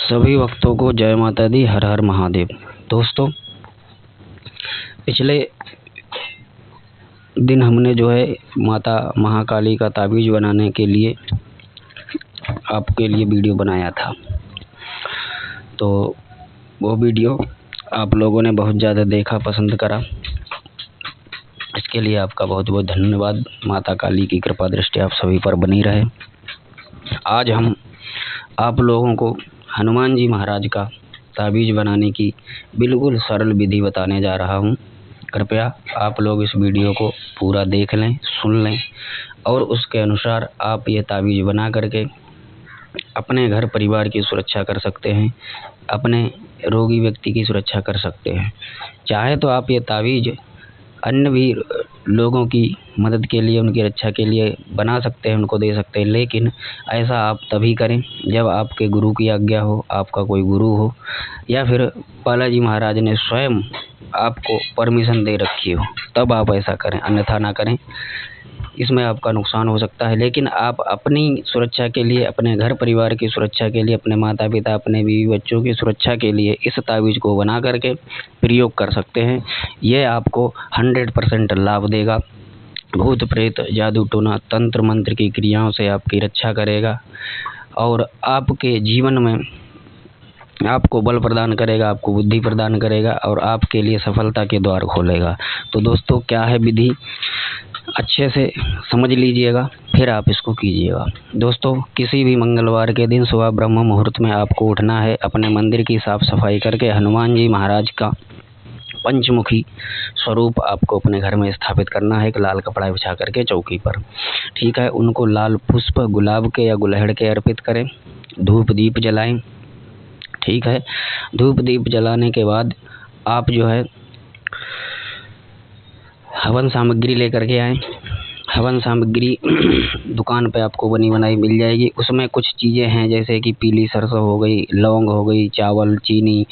सभी भक्तों को जय माता दी, हर हर महादेव। दोस्तों, पिछले दिन हमने जो है माता महाकाली का ताबीज़ बनाने के लिए आपके लिए वीडियो बनाया था। तो वो वीडियो आप लोगों ने बहुत ज़्यादा देखा, पसंद करा। इसके लिए आपका बहुत बहुत धन्यवाद। माता काली की कृपा दृष्टि आप सभी पर बनी रहे। आज हम आप लोगों को हनुमान जी महाराज का ताबीज़ बनाने की बिल्कुल सरल विधि बताने जा रहा हूँ। कृपया आप लोग इस वीडियो को पूरा देख लें, सुन लें और उसके अनुसार आप ये ताबीज़ बना करके अपने घर परिवार की सुरक्षा कर सकते हैं, अपने रोगी व्यक्ति की सुरक्षा कर सकते हैं। चाहे तो आप ये ताबीज़ अन्य भी लोगों की मदद के लिए, उनकी रक्षा के लिए बना सकते हैं, उनको दे सकते हैं, लेकिन ऐसा आप तभी करें जब आपके गुरु की आज्ञा हो, आपका कोई गुरु हो, या फिर बालाजी महाराज ने स्वयं आपको परमिशन दे रखी हो, तब आप ऐसा करें, अन्यथा ना करें। इसमें आपका नुकसान हो सकता है। लेकिन आप अपनी सुरक्षा के लिए, अपने घर परिवार की सुरक्षा के लिए, अपने माता पिता, अपने बीवी बच्चों की सुरक्षा के लिए इस ताबीज़ को बना करके प्रयोग कर सकते हैं। यह आपको 100% लाभ देगा। भूत प्रेत, जादू टोना, तंत्र मंत्र की क्रियाओं से आपकी रक्षा करेगा और आपके जीवन में आपको बल प्रदान करेगा, आपको बुद्धि प्रदान करेगा और आपके लिए सफलता के द्वार खोलेगा। तो दोस्तों, क्या है विधि, अच्छे से समझ लीजिएगा, फिर आप इसको कीजिएगा। दोस्तों, किसी भी मंगलवार के दिन सुबह ब्रह्म मुहूर्त में आपको उठना है। अपने मंदिर की साफ सफाई करके हनुमान जी महाराज का पंचमुखी स्वरूप आपको अपने घर में स्थापित करना है। एक लाल कपड़ा बिछा करके चौकी पर, ठीक है। उनको लाल पुष्प गुलाब के या गुलहड़ के अर्पित करें। धूप दीप जलाएं, ठीक है। धूप दीप जलाने के बाद आप जो है हवन सामग्री लेकर के आएँ। हवन सामग्री दुकान पे आपको बनी बनाई मिल जाएगी। उसमें कुछ चीज़ें हैं जैसे कि पीली सरसों हो गई, लौंग हो गई, चावल, चीनी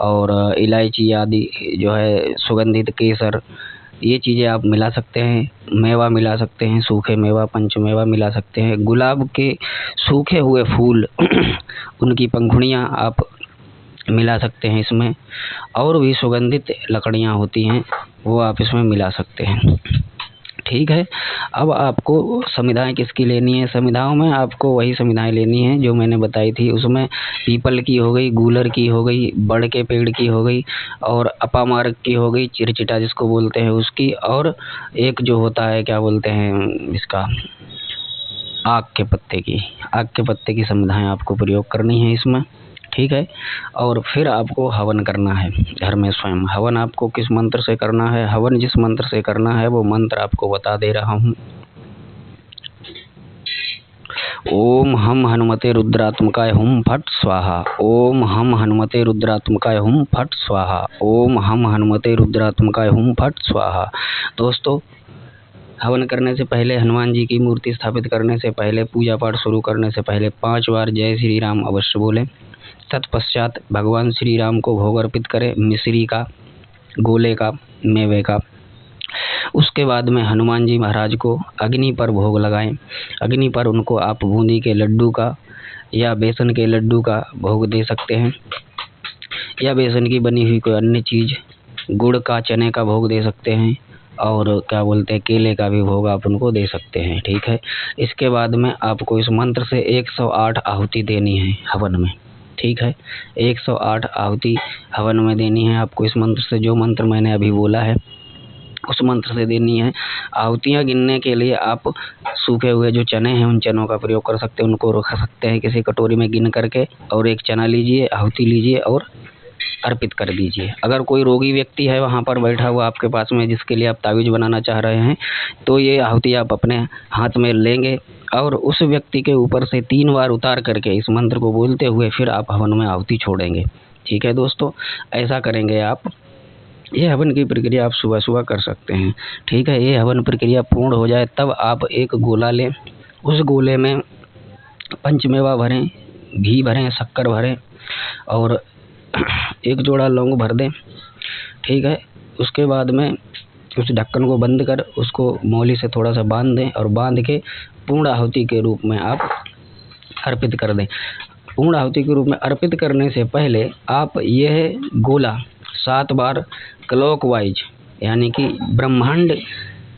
और इलायची आदि, जो है सुगंधित केसर, ये चीज़ें आप मिला सकते हैं। मेवा मिला सकते हैं, सूखे मेवा, पंचमेवा मिला सकते हैं। गुलाब के सूखे हुए फूल उनकी पंखुड़ियाँ आप मिला सकते हैं इसमें, और भी सुगंधित लकड़ियाँ होती हैं वो आप इसमें मिला सकते हैं, ठीक है। अब आपको समिधाएँ किसकी लेनी है? समिधाओं में आपको वही समिधाएँ लेनी है जो मैंने बताई थी। उसमें पीपल की हो गई, गूलर की हो गई, बड़ के पेड़ की हो गई और अपामार्ग की हो गई, चिरचिटा जिसको बोलते हैं उसकी, और एक जो होता है क्या बोलते हैं इसका, आक के पत्ते की। आक के पत्ते की समिधाएँ आपको प्रयोग करनी है इसमें, ठीक है। और फिर आपको हवन करना है घर में स्वयं। हवन आपको किस मंत्र से करना है? हवन जिस मंत्र से करना है वो मंत्र आपको बता दे रहा हूँ। ओम हम हनुमते रुद्रात्मकाय हुम फट स्वाहा। ओम हम हनुमते रुद्रात्मकाय हुम फट स्वाहा। ओम हम हनुमते रुद्रात्मकाय हुम फट स्वाहा। दोस्तों, हवन करने से पहले, हनुमान जी की मूर्ति स्थापित करने से पहले, पूजा पाठ शुरू करने से पहले 5 बार जय श्री राम अवश्य बोलें। तत्पश्चात भगवान श्री राम को भोग अर्पित करें, मिश्री का, गोले का, मेवे का। उसके बाद में हनुमान जी महाराज को अग्नि पर भोग लगाएं। अग्नि पर उनको आप बूंदी के लड्डू का या बेसन के लड्डू का भोग दे सकते हैं, या बेसन की बनी हुई कोई अन्य चीज़, गुड़ का, चने का भोग दे सकते हैं, और क्या बोलते हैं केले का भी भोग आप उनको दे सकते हैं, ठीक है। इसके बाद में आपको इस मंत्र से 108 आहुति देनी है हवन में, ठीक है। 108 आहुति हवन में देनी है आपको इस मंत्र से। जो मंत्र मैंने अभी बोला है उस मंत्र से देनी है। आहुतियाँ गिनने के लिए आप सूखे हुए जो चने हैं उन चनों का प्रयोग कर सकते हैं। उनको रख सकते हैं किसी कटोरी में गिन करके, और एक चना लीजिए, आहुति लीजिए और अर्पित कर दीजिए। अगर कोई रोगी व्यक्ति है वहाँ पर बैठा हुआ आपके पास में जिसके लिए आप ताबीज़ बनाना चाह रहे हैं, तो ये आहुति आप अपने हाथ में लेंगे और उस व्यक्ति के ऊपर से 3 बार उतार करके इस मंत्र को बोलते हुए फिर आप हवन में आहुति छोड़ेंगे, ठीक है दोस्तों। ऐसा करेंगे आप। ये हवन की प्रक्रिया आप सुबह सुबह कर सकते हैं, ठीक है। ये हवन प्रक्रिया पूर्ण हो जाए तब आप एक गोला लें। उस गोले में पंचमेवा भरें, घी भरें, शक्कर भरें और एक जोड़ा लौंग भर दें, ठीक है। उसके बाद में उस ढक्कन को बंद कर उसको मौली से थोड़ा सा बांध दें और बांध के पूर्ण आहुति के रूप में आप अर्पित कर दें। पूर्ण आहुति के रूप में अर्पित करने से पहले आप यह गोला 7 बार क्लॉकवाइज, यानी कि ब्रह्मांड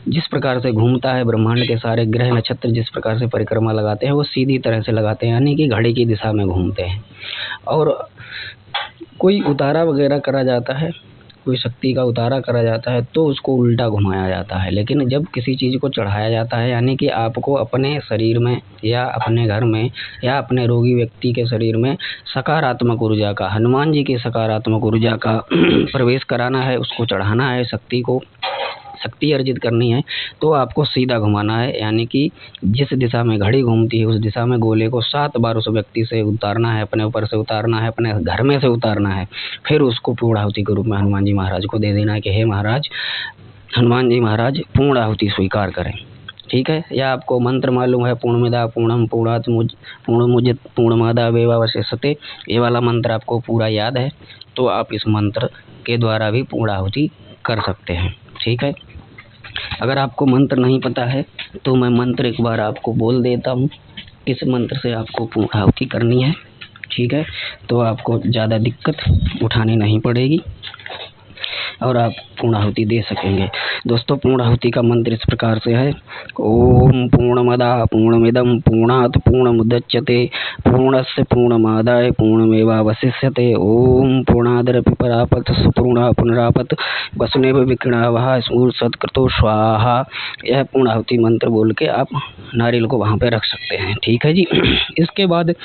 जिस प्रकार से घूमता है, ब्रह्मांड के सारे ग्रह नक्षत्र जिस प्रकार से परिक्रमा लगाते हैं वो सीधी तरह से लगाते हैं, यानी कि घड़ी की दिशा में घूमते हैं। और कोई उतारा वगैरह करा जाता है, कोई शक्ति का उतारा करा जाता है तो उसको उल्टा घुमाया जाता है। लेकिन जब किसी चीज़ को चढ़ाया जाता है, यानी कि आपको अपने शरीर में या अपने घर में या अपने रोगी व्यक्ति के शरीर में सकारात्मक ऊर्जा का, हनुमान जी की सकारात्मक ऊर्जा का प्रवेश कराना है, उसको चढ़ाना है, शक्ति अर्जित करनी है, तो आपको सीधा घुमाना है, यानी कि जिस दिशा में घड़ी घूमती है उस दिशा में गोले को 7 बार उस व्यक्ति से उतारना है, अपने ऊपर से उतारना है, अपने घर में से उतारना है। फिर उसको पूर्ण आहुति के रूप में हनुमान जी महाराज को दे देना है कि हे महाराज, हनुमान जी महाराज पूर्ण आहुति स्वीकार करें। ठीक है। या आपको मंत्र मालूम है, पूर्णमिदा पूर्णम पूर्णात् पूर्णमुदच्यते पूर्णमादावेवावशिष्यते, ये वाला मंत्र आपको पूरा याद है, तो आप इस मंत्र के द्वारा भी पूर्ण आहुति कर सकते हैं। ठीक है। अगर आपको मंत्र नहीं पता है तो मैं मंत्र एक बार आपको बोल देता हूँ, इस मंत्र से आपको पूर्ण आहुति करनी है। ठीक है। तो आपको ज़्यादा दिक्कत उठानी नहीं पड़ेगी और आप पूर्ण आहुति दे सकेंगे। दोस्तों, पूर्ण आहुति का मंत्र इस प्रकार से है, ओम पूर्णमदा पूर्णमिदं पूर्णात् पूर्णमुदच्यते पूर्णस्य पूर्णमादाय पूर्णमेवावशिष्यते ओम पूर्णादरपि परापत पूर्णा पुनरापत वसुनेव विक्रिणावः सत्कृतो स्वाहा। यह पूर्ण आहुति मंत्र बोल के आप नारियल को वहाँ पे रख सकते हैं। ठीक है जी। इसके बाद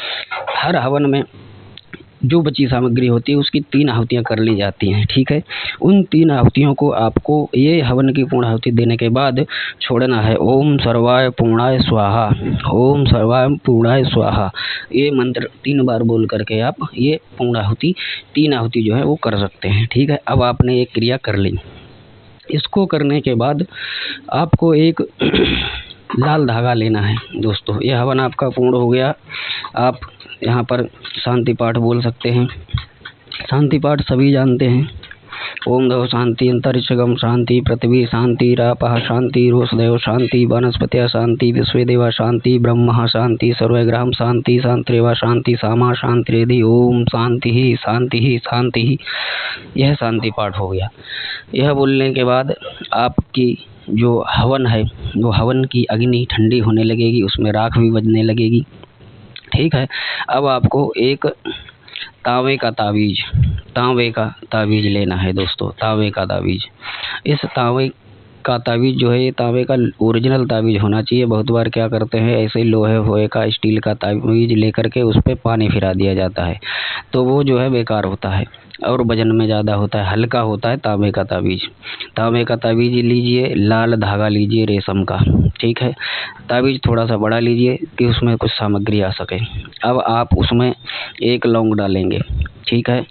हर हवन में जो बची सामग्री होती है उसकी 3 आहुतियाँ कर ली जाती हैं। ठीक है। उन 3 आहुतियों को आपको ये हवन की पूर्ण आहुति देने के बाद छोड़ना है। ओम सर्वाय पूर्णाय स्वाहा, ओम सर्वाय पूर्णाय स्वाहा, ये मंत्र 3 बार बोल करके आप ये पूर्ण आहुति 3 आहुति जो है वो कर सकते हैं। ठीक है। अब आपने ये क्रिया कर ली। इसको करने के बाद आपको एक लाल धागा लेना है। दोस्तों, यह हवन आपका पूर्ण हो गया। आप यहाँ पर शांति पाठ बोल सकते हैं। शांति पाठ सभी जानते हैं। ओम देव शांति अंतरिक्षगम शांति पृथ्वी शांति रापः शांति रोषदेव शांति वनस्पतयः शांति विश्वे देवा शांति ब्रह्म शांति सर्वग्रहम शांति शांतिरेवा शांति सामा शांतिरेधि ओम शांति ही शांति ही शांति ही। यह शांति पाठ हो गया। यह बोलने के बाद आपकी जो हवन है, वो हवन की अग्नि ठंडी होने लगेगी, उसमें राख भी बजने लगेगी। ठीक है। अब आपको एक तांबे का तावीज़ लेना है। दोस्तों, तांबे का तावीज़, इस तांबे का तावीज़ जो है, ये तांबे का ओरिजिनल तावीज़ होना चाहिए। बहुत बार क्या करते हैं, ऐसे लोहे वोहे का स्टील का तावीज़ लेकर के उस पर पानी फिरा दिया जाता है, तो वो जो है बेकार होता है और वजन में ज़्यादा होता है, हल्का होता है तांबे का तावीज़। तांबे का तावीज़ लीजिए, लाल धागा लीजिए रेशम का। ठीक है। तावीज़ थोड़ा सा बड़ा लीजिए कि उसमें कुछ सामग्री आ सके। अब आप उसमें 1 लौंग डालेंगे। ठीक है।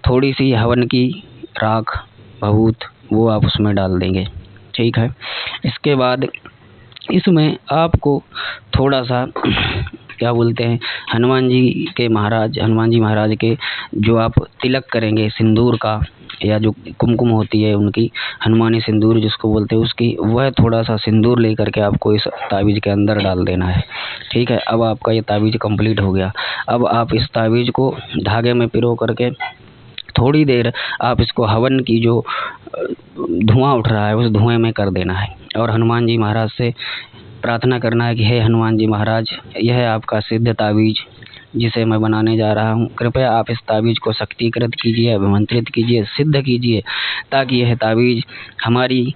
थोड़ी सी हवन की राख भभूत वो आप उसमें डाल देंगे। ठीक है। इसके बाद इसमें आपको थोड़ा सा क्या बोलते हैं, हनुमान जी महाराज के जो आप तिलक करेंगे सिंदूर का, या जो कुमकुम होती है उनकी, हनुमानी सिंदूर जिसको बोलते हैं उसकी, वह थोड़ा सा सिंदूर लेकर के आपको इस तावीज़ के अंदर डाल देना है। ठीक है। अब आपका ये तावीज़ कंप्लीट हो गया। अब आप इस तावीज़ को धागे में पिरो करके थोड़ी देर आप इसको हवन की जो धुआं उठ रहा है उस धुएं में कर देना है और हनुमान जी महाराज से प्रार्थना करना है कि हे हनुमान जी महाराज, यह आपका सिद्ध तावीज़ जिसे मैं बनाने जा रहा हूँ, कृपया आप इस तावीज़ को शक्तिकृत कीजिए, अभिमंत्रित कीजिए, सिद्ध कीजिए, ताकि यह तावीज़ हमारी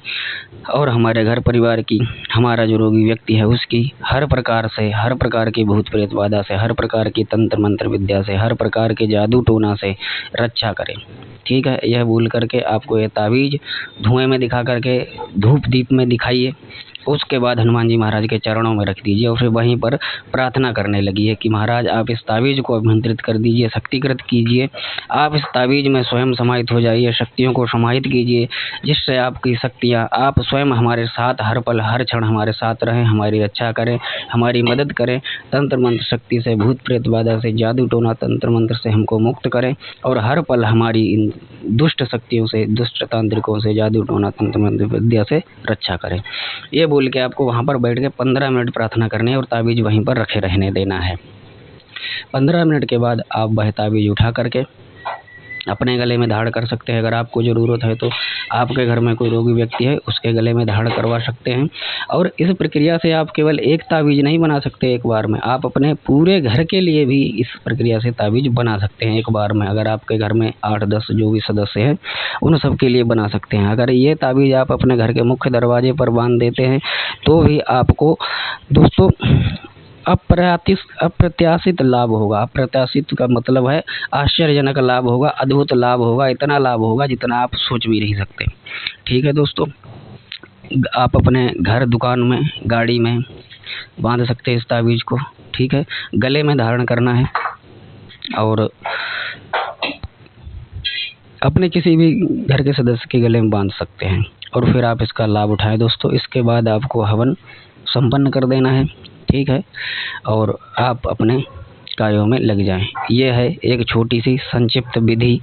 और हमारे घर परिवार की, हमारा जो रोगी व्यक्ति है उसकी हर प्रकार की भूत प्रेत बाधा से, हर प्रकार की तंत्र मंत्र विद्या से, हर प्रकार के जादू टोना से रक्षा करें। ठीक है। यह बोल करके आपको ये तावीज़ धुएं में दिखा करके धूप दीप में दिखाइए। उसके बाद हनुमान जी महाराज के चरणों में रख दीजिए और फिर वहीं पर प्रार्थना करने लगी कि महाराज आप इस तावीज़ को अभिमंत्रित कर दीजिए, शक्तिकृत कीजिए। आप इस तावीज़ में स्वयं समाहित हो जाइए, शक्तियों को समाहित कीजिए, जिससे आपकी शक्तियाँ, आप स्वयं हमारे साथ हर पल हर क्षण हमारे साथ रहें, हमारी रक्षा करें, हमारी मदद करें, तंत्र मंत्र शक्ति से, भूत प्रेत बाधा से, जादू टोना तंत्र मंत्र से हमको मुक्त करें और हर पल हमारी इन दुष्ट शक्तियों से, दुष्ट तांत्रिकों से, जादू टोना तंत्र मंत्र विद्या से रक्षा करें। ये बोल के आपको वहाँ पर बैठ के 15 मिनट प्रार्थना करनी है और तावीज़ वहीं पर रखे रहने देना है। 15 मिनट के बाद आप वह ताबीज़ उठा करके अपने गले में धारण कर सकते हैं। अगर आपको ज़रूरत है तो आपके घर में कोई रोगी व्यक्ति है उसके गले में धारण करवा सकते हैं। और इस प्रक्रिया से आप केवल एक ताबीज़ नहीं बना सकते एक बार में, आप अपने पूरे घर के लिए भी इस प्रक्रिया से ताबीज़ बना सकते हैं एक बार में। अगर आपके घर में 8-10 जो भी सदस्य हैं उन सब के लिए बना सकते हैं। अगर ये ताबीज़ आप अपने घर के मुख्य दरवाजे पर बांध देते हैं तो भी आपको दोस्तों अप्रत्याशित लाभ होगा। अप्रत्याशित का मतलब है आश्चर्यजनक लाभ होगा, अद्भुत लाभ होगा, इतना लाभ होगा जितना आप सोच भी नहीं सकते। ठीक है दोस्तों, आप अपने घर, दुकान में, गाड़ी में बांध सकते हैं इस ताबीज़ को। ठीक है, गले में धारण करना है और अपने किसी भी घर के सदस्य के गले में बांध सकते हैं और फिर आप इसका लाभ उठाएं दोस्तों। इसके बाद आपको हवन संपन्न कर देना है। ठीक है, और आप अपने कार्यों में लग जाएं। ये है एक छोटी सी संक्षिप्त विधि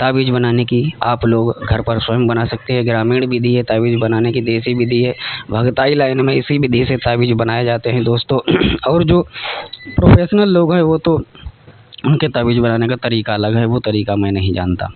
ताबीज़ बनाने की। आप लोग घर पर स्वयं बना सकते हैं। ग्रामीण विधि है ताबीज़ बनाने की, देसी विधि है। भगताई लाइन में इसी विधि से ताबीज़ बनाए जाते हैं दोस्तों। और जो प्रोफेशनल लोग हैं वो तो उनके ताबीज़ बनाने का तरीका अलग है, वो तरीका मैं नहीं जानता।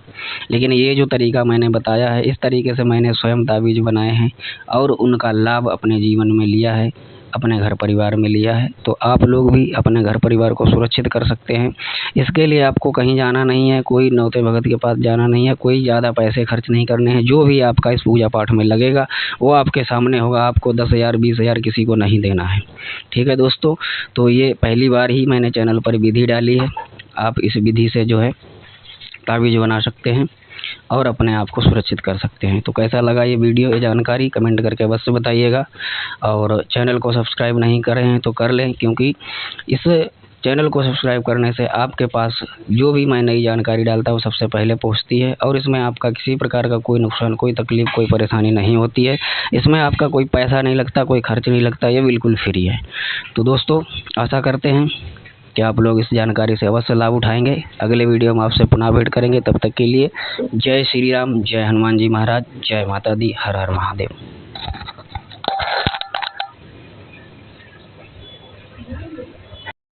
लेकिन ये जो तरीका मैंने बताया है इस तरीके से मैंने स्वयं ताबीज़ बनाए हैं और उनका लाभ अपने जीवन में लिया है, अपने घर परिवार में लिया है। तो आप लोग भी अपने घर परिवार को सुरक्षित कर सकते हैं। इसके लिए आपको कहीं जाना नहीं है, कोई नौते भगत के पास जाना नहीं है, कोई ज़्यादा पैसे खर्च नहीं करने हैं। जो भी आपका इस पूजा पाठ में लगेगा वो आपके सामने होगा। आपको 10,000 20,000 किसी को नहीं देना है। ठीक है दोस्तों, तो ये पहली बार ही मैंने चैनल पर विधि डाली है। आप इस विधि से जो है ताबीज़ बना सकते हैं और अपने आप को सुरक्षित कर सकते हैं। तो कैसा लगा ये वीडियो, ये जानकारी कमेंट करके अवश्य बताइएगा। और चैनल को सब्सक्राइब नहीं करे हैं तो कर लें, क्योंकि इस चैनल को सब्सक्राइब करने से आपके पास जो भी मैं नई जानकारी डालता हूँ सबसे पहले पहुँचती है और इसमें आपका किसी प्रकार का कोई नुकसान, कोई तकलीफ़, कोई परेशानी नहीं होती है। इसमें आपका कोई पैसा नहीं लगता, कोई खर्च नहीं लगता, ये बिल्कुल फ्री है। तो दोस्तों आशा करते हैं कि आप लोग इस जानकारी से अवश्य लाभ उठाएंगे। अगले वीडियो में आपसे पुनः भेंट करेंगे। तब तक के लिए जय श्री राम, जय हनुमान जी महाराज, जय माता दी, हर हर महादेव।